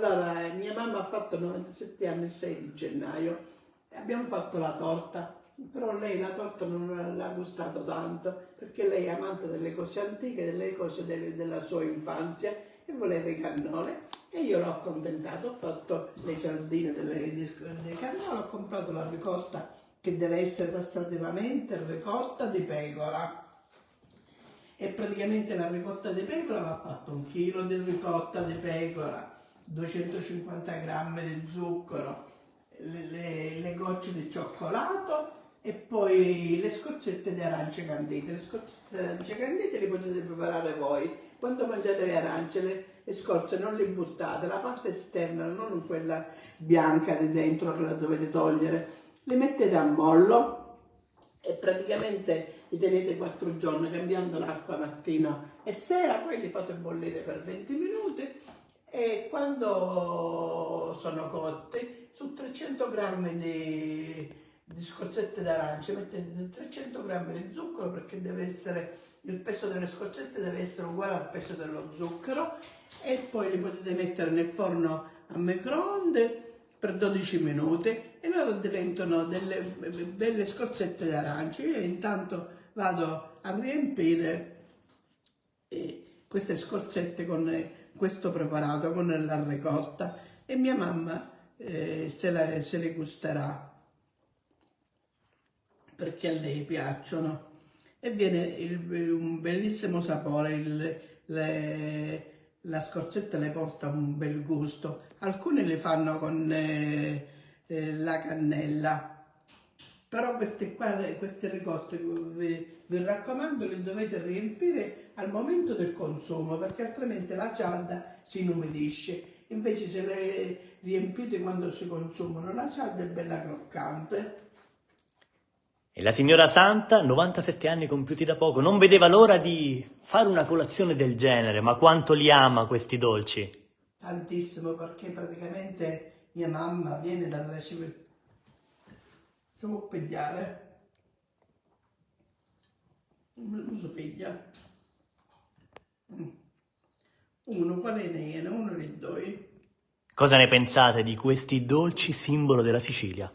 Allora, mia mamma ha fatto 97 anni il 6 di gennaio e abbiamo fatto la torta, però lei la torta non l'ha gustato tanto perché lei è amante delle cose antiche, delle cose della sua infanzia e voleva i cannoli e io l'ho accontentato, ho fatto le cialdine dei cannoli, ho comprato la ricotta che deve essere tassativamente ricotta di pecora. E praticamente la ricotta di pecora va fatto 1 chilo di ricotta di pecora, 250 grammi di zucchero, le gocce di cioccolato e poi le scorzette di arance candite. Le scorzette di arance candite le potete preparare voi. Quando mangiate le arance, le scorze non le buttate, la parte esterna, non quella bianca di dentro che la dovete togliere, le mettete a mollo e praticamente li tenete 4 giorni cambiando l'acqua mattina e sera, poi li fate bollire per 20 minuti e quando sono cotti su 300 grammi di scorzette d'arancia mettete 300 grammi di zucchero perché deve essere, il peso delle scorzette deve essere uguale al peso dello zucchero e poi li potete mettere nel forno a microonde per 12 minuti e loro diventano delle belle scorzette d'arancia. Io intanto vado a riempire queste scorzette con questo preparato, con la ricotta e mia mamma se le gusterà perché a lei piacciono e viene un bellissimo sapore, la scorzetta le porta un bel gusto. Alcuni le fanno con la cannella, però queste ricotte vi raccomando le dovete riempire al momento del consumo perché altrimenti la cialda si inumidisce. Invece se le riempite quando si consumano la cialda è bella croccante. E la signora Santa, 97 anni compiuti da poco, non vedeva l'ora di fare una colazione del genere, ma quanto li ama questi dolci? Tantissimo, perché praticamente mia mamma viene dalla civiltà. Si può pigliare? Non si piglia. Uno, quale ne è? Uno dei due. Cosa ne pensate di questi dolci simbolo della Sicilia?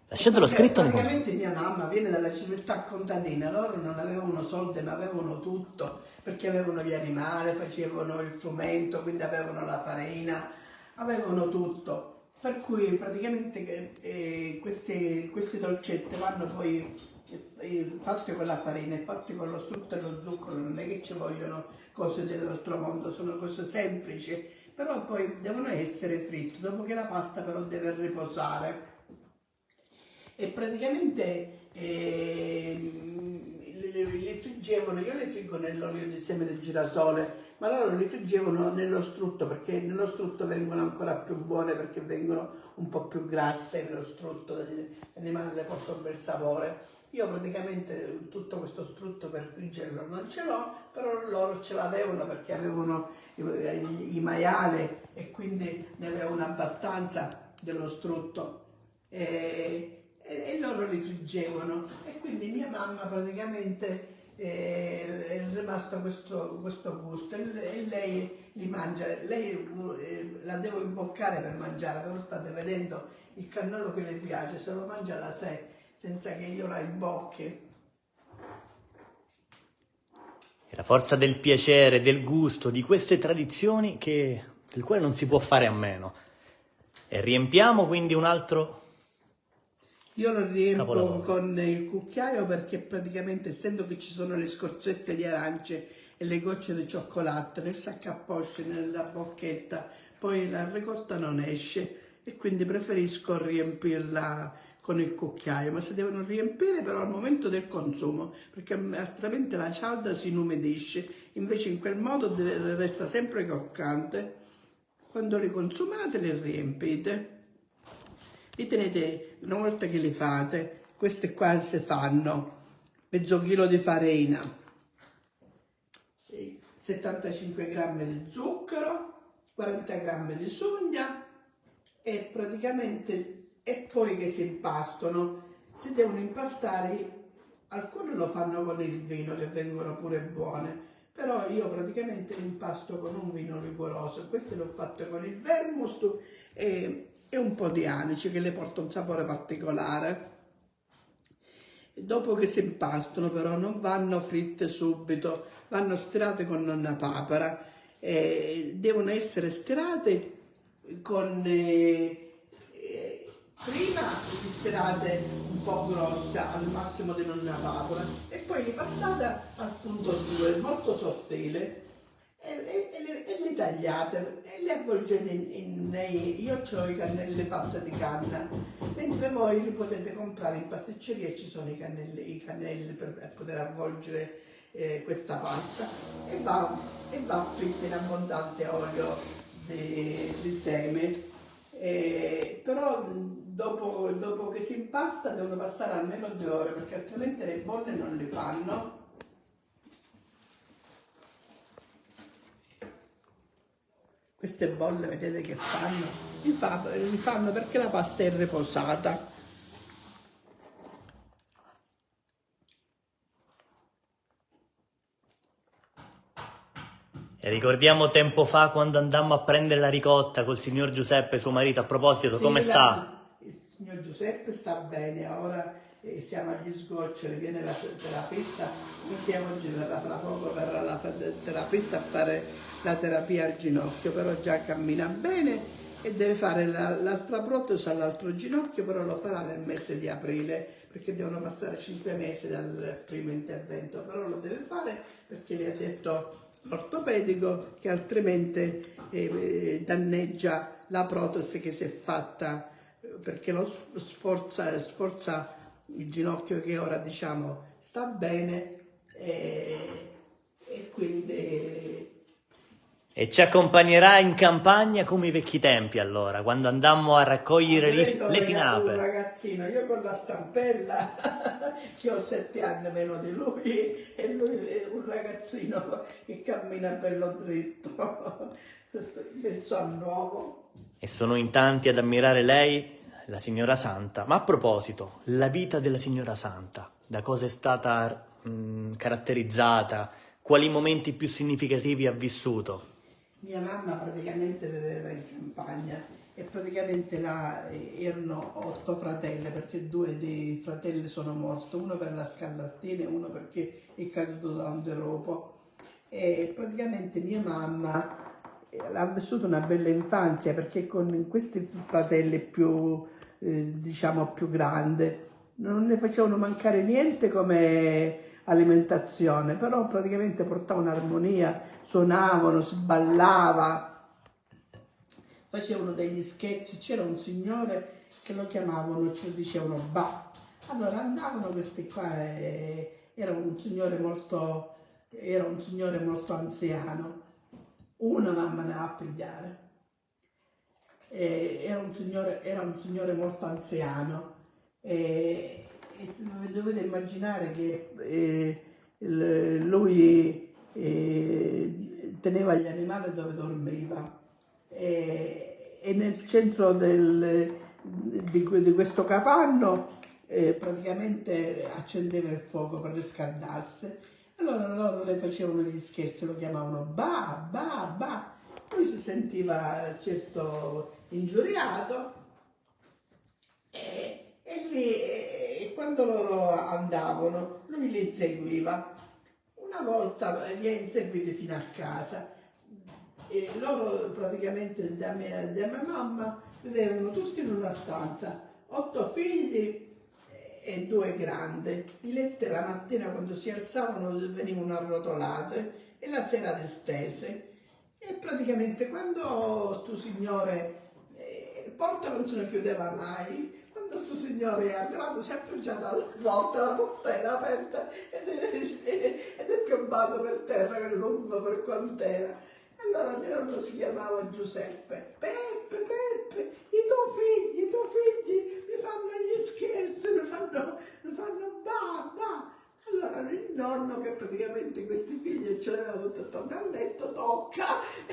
Lasciatelo scritto nei commenti. Praticamente mia mamma viene dalla civiltà contadina, loro non avevano soldi ma avevano tutto, perché avevano gli animali, facevano il frumento, quindi avevano la farina, avevano tutto. Per cui praticamente questi dolcetti vanno poi fatti con la farina e fatti con lo strutto e lo zucchero, non è che ci vogliono cose dell'altro mondo, sono cose semplici, però poi devono essere fritti, dopo che la pasta però deve riposare. E praticamente li friggevano, io li friggo nell'olio di seme di girasole, ma loro li friggevano nello strutto perché nello strutto vengono ancora più buone perché vengono un po' più grasse nello strutto, l'animale le porta un bel sapore. Io praticamente tutto questo strutto per friggerlo non ce l'ho, però loro ce l'avevano perché avevano i maiali e quindi ne avevano abbastanza dello strutto. E loro li friggevano e quindi mia mamma praticamente è rimasto questo gusto e lei li mangia, lei la devo imboccare per mangiare, però state vedendo il cannolo che le piace, se lo mangia da sé senza che io la imbocchi. È la forza del piacere, del gusto, di queste tradizioni del quale non si può fare a meno. E riempiamo quindi un altro... Io lo riempo capolavoro con il cucchiaio perché praticamente essendo che ci sono le scorzette di arance e le gocce di cioccolato nel sacco a poche, nella bocchetta, poi la ricotta non esce e quindi preferisco riempirla con il cucchiaio, ma si devono riempire però al momento del consumo perché altrimenti la cialda si inumidisce, invece in quel modo resta sempre croccante. Quando li consumate li riempite. Li tenete, una volta che li fate, queste qua si fanno mezzo chilo di farina, 75 grammi di zucchero, 40 grammi di sugna e praticamente, e poi che si impastano, si devono impastare, alcuni lo fanno con il vino che vengono pure buone, però io praticamente l'impasto con un vino liquoroso. Questo l'ho fatto con il vermouth e un po' di anice che le porta un sapore particolare. Dopo che si impastano però non vanno fritte subito, vanno stirate con nonna papera, devono essere stirate con prima li stirate un po' grossa al massimo di nonna papera e poi li passate al punto 2 molto sottile e li tagliate e li avvolgete io ho i cannelli fatti di canna, mentre voi li potete comprare in pasticceria e ci sono i cannelli per poter avvolgere questa pasta e va fritta in abbondante olio di seme. Però dopo che si impasta devono passare almeno 2 ore perché altrimenti le bolle non le fanno. Queste bolle vedete che fanno? Li fanno perché la pasta è riposata. E ricordiamo tempo fa quando andammo a prendere la ricotta col signor Giuseppe, suo marito, a proposito, Sì, come sta? il signor Giuseppe sta bene, ora siamo agli sgoccioli, viene la terapista, perché oggi fra poco verrà la terapista a fare la terapia al ginocchio, però già cammina bene e deve fare l'altra protesi all'altro ginocchio, però lo farà nel mese di aprile, perché devono passare 5 mesi dal primo intervento, però lo deve fare perché le ha detto l'ortopedico che altrimenti danneggia la protesi che si è fatta perché lo sforza il ginocchio che ora diciamo sta bene e quindi E ci accompagnerà in campagna come i vecchi tempi allora, quando andammo a raccogliere le sinape. Un ragazzino, io con la stampella, che ho 7 anni meno di lui, e lui è un ragazzino che cammina bello dritto, messo a nuovo. E sono in tanti ad ammirare lei, la signora Santa. Ma a proposito, la vita della signora Santa, da cosa è stata caratterizzata? Quali momenti più significativi ha vissuto? Mia mamma praticamente viveva in campagna e praticamente là erano 8 fratelli perché 2 dei fratelli sono morti, uno per la scarlattina e uno perché è caduto da un deropo. E praticamente mia mamma ha vissuto una bella infanzia perché con questi fratelli più, diciamo, più grandi non ne facevano mancare niente come alimentazione, però praticamente portavano armonia, suonavano, si ballava, facevano degli scherzi. C'era un signore che lo chiamavano, ci dicevano Ba. Allora andavano questi qua, era un signore molto anziano, una mamma ne va a pigliare. Era un signore molto anziano e dovete immaginare che lui teneva gli animali dove dormiva e nel centro di questo capanno praticamente accendeva il fuoco per riscaldarsi. Allora loro le facevano gli scherzi, lo chiamavano Ba, Ba, Ba. Lui si sentiva certo ingiuriato e quando loro andavano lui li inseguiva. Una volta li ha inseguiti fino a casa e loro praticamente da mia mamma vivevano tutti in una stanza, 8 figli e 2 grandi. I letti la mattina quando si alzavano venivano arrotolate e la sera distese. E praticamente quando sto signore, il porta non se ne chiudeva mai, quando sto signore è arrivato si è appoggiato alla porta, la porta era aperta ed è piombato per terra che lungo per quant'era. Allora mio nonno si chiamava Giuseppe. Peppe, i tuoi figli mi fanno gli scherzi, mi fanno ba. Allora il nonno, che praticamente questi figli ce l'aveva tutto attorno al letto, tocca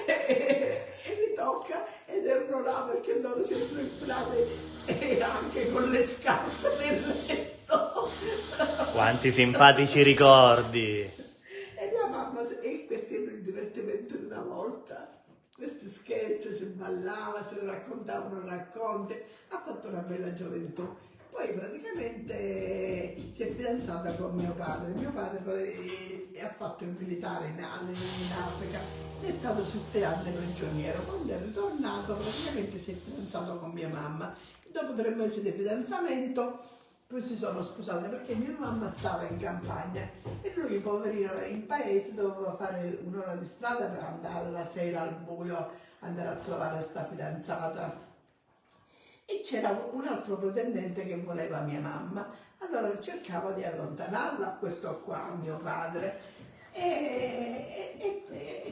e li tocca ed erano là perché loro si erano infilati anche con le scarpe nel letto. Quanti simpatici ricordi! E mia mamma, e raccontavano racconti, ha fatto una bella gioventù. Poi praticamente si è fidanzata con mio padre ha fatto il militare in Africa, è stato 7 anni prigioniero. Quando è ritornato praticamente si è fidanzato con mia mamma. Dopo 3 mesi di fidanzamento poi si sono sposati perché mia mamma stava in campagna e lui, poverino, in paese doveva fare un'ora di strada per andare la sera al buio, andare a trovare sta fidanzata. E c'era un altro pretendente che voleva mia mamma, allora cercava di allontanarla a questo qua, mio padre. E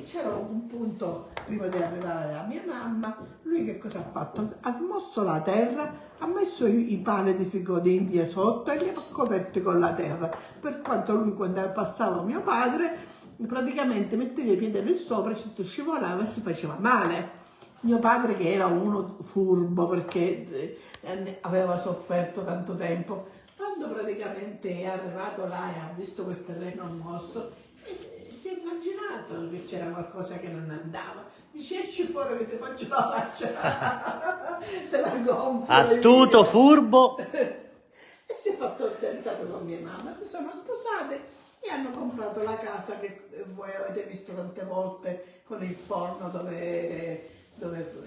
c'era un punto prima di arrivare a mia mamma, lui che cosa ha fatto? Ha smosso la terra, ha messo i pali di fico d'India sotto e li ha coperti con la terra, per quanto lui quando passava mio padre praticamente metteva i piedi lì sopra, ci scivolava e si faceva male. Mio padre, che era uno furbo perché aveva sofferto tanto tempo, quando praticamente è arrivato là e ha visto quel terreno mosso, si è immaginato che c'era qualcosa che non andava. Dice: esci fuori che ti faccio la faccia, te la gonfio. Astuto, furbo. E si è fatto il fidanzato con mia mamma, si sono sposate e hanno comprato la casa che voi avete visto tante volte con il forno dove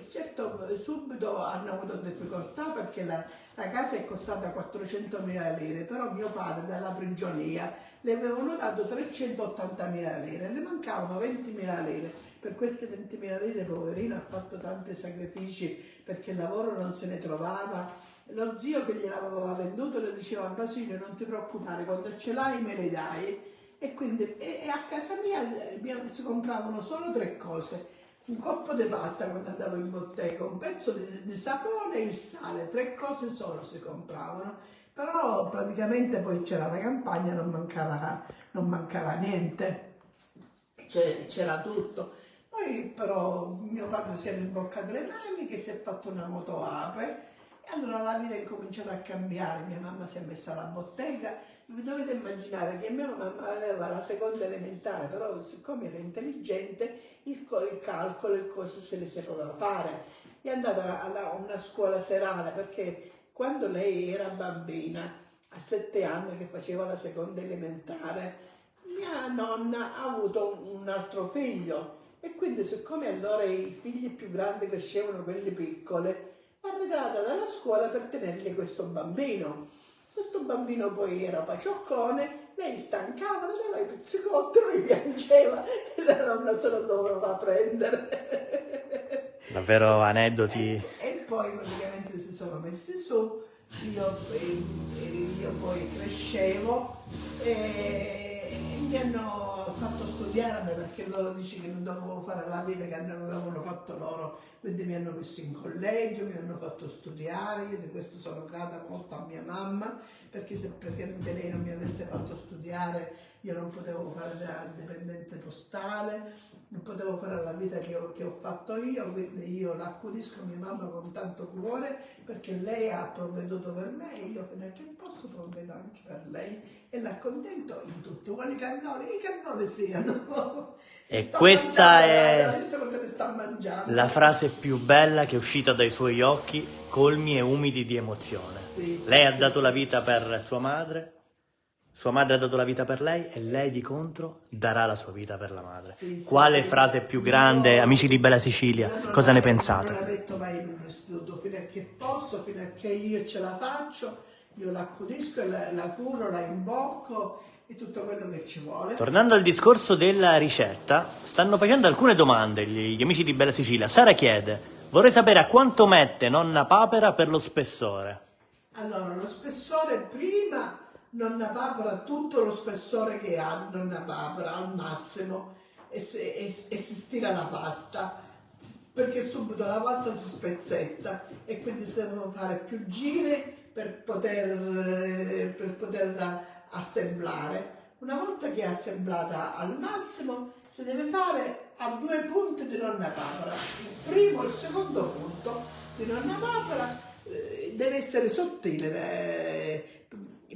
certo subito hanno avuto difficoltà perché la casa è costata 400.000 lire, però mio padre dalla prigionia le avevano dato 380.000 lire, le mancavano 20.000 lire. Per queste 20.000 lire poverino ha fatto tanti sacrifici perché il lavoro non se ne trovava. Lo zio che gliel'aveva venduto le diceva: Basilio, non ti preoccupare, quando ce l'hai me le dai. E quindi a casa mia si compravano solo 3 cose: un coppo di pasta quando andavo in bottega, un pezzo di sapone e il sale, 3 cose solo si compravano. Però praticamente poi c'era la campagna, non mancava niente, c'era tutto. Poi però mio padre si è rimboccato le maniche, si è fatto una moto ape e allora la vita è cominciata a cambiare. Mia mamma si è messa alla bottega. Vi dovete immaginare che mia mamma aveva la seconda elementare, però siccome era intelligente il calcolo, il coso se le sapeva fare. È andata a una scuola serale perché quando lei era bambina, a 7 anni che faceva la seconda elementare, mia nonna ha avuto un altro figlio e quindi siccome allora i figli più grandi crescevano quelli piccoli, l'ha ritirata dalla scuola per tenergli questo bambino. Questo bambino poi era pacioccone, lei stancava, le dava i pizzicotti, lui piangeva e la nonna se lo doveva prendere. Davvero aneddoti. E poi praticamente si sono messi su, io poi crescevo e mi hanno fatto studiare a me perché loro dicono che non dovevo fare la vita che avevano fatto loro, quindi mi hanno messo in collegio, mi hanno fatto studiare. Io di questo sono grata molto a mia mamma perché se praticamente lei non mi avesse fatto studiare io non potevo fare la dipendente postale, non potevo fare la vita che ho fatto io, quindi io la accudisco mia mamma con tanto cuore perché lei ha provveduto per me e io fino a che posso provvedo anche per lei e l'accontento in tutto. Vuole i cannoli siano. E Sto questa mangiando, è visto quanto ne sta mangiando. la frase più bella che è uscita dai suoi occhi, colmi e umidi di emozione. Sì, Lei ha sì, dato sì. la vita per sua madre ha dato la vita per lei e lei di contro darà la sua vita per la madre. Sì, Quale sì. frase più grande, amici di Bella Io Sicilia? non Cosa ne Non pensate? la metto mai in un istituto, fino a che posso, fino a che io ce la faccio, io la accudisco, la curo, la imbocco e tutto quello che ci vuole. Tornando al discorso della ricetta, stanno facendo alcune domande gli amici di Bella Sicilia. Sara chiede: vorrei sapere a quanto mette nonna Papera per lo spessore. Allora, lo spessore prima, nonna Papera, tutto lo spessore che ha nonna Papera al massimo e si stira la pasta, perché subito la pasta si spezzetta e quindi si devono fare più giri per poterla assemblare. Una volta che è assemblata al massimo si deve fare a 2 punti di nonna Papera, il primo e il secondo punto di nonna Papera. Deve essere sottile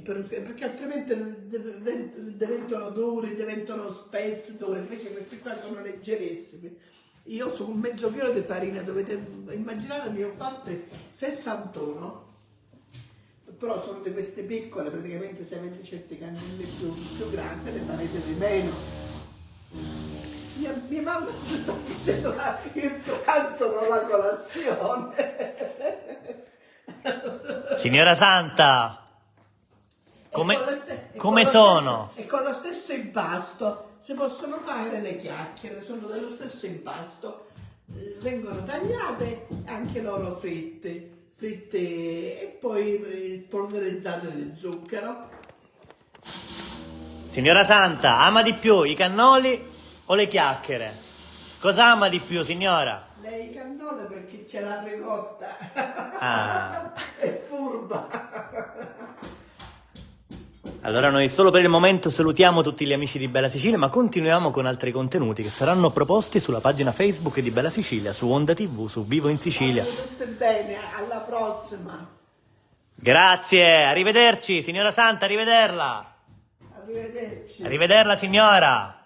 perché altrimenti diventano duri, diventano spessi, duri. Invece questi qua sono leggerissimi. Io su un mezzo chilo di farina, dovete immaginare, ne ho fatte 61, però sono di queste piccole, praticamente se avete certi cannelli più grandi le farete di meno. Mia mamma si sta facendo il pranzo, non la colazione. Signora Santa, come sono? E con lo stesso impasto si possono fare le chiacchiere, sono dello stesso impasto, vengono tagliate anche loro fritte e poi polverizzate di zucchero. Signora Santa, ama di più i cannoli o le chiacchiere? Cosa ama di più, signora? Lei cannone perché ce l'ha ricotta. Ah. È furba. Allora noi solo per il momento salutiamo tutti gli amici di Bella Sicilia, ma continuiamo con altri contenuti che saranno proposti sulla pagina Facebook di Bella Sicilia, su Onda TV, su Vivo in Sicilia. Tutto bene, alla prossima. Grazie, arrivederci, signora Santa, arrivederla. Arrivederci. Arrivederla, signora.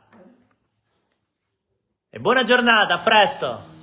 E buona giornata, a presto.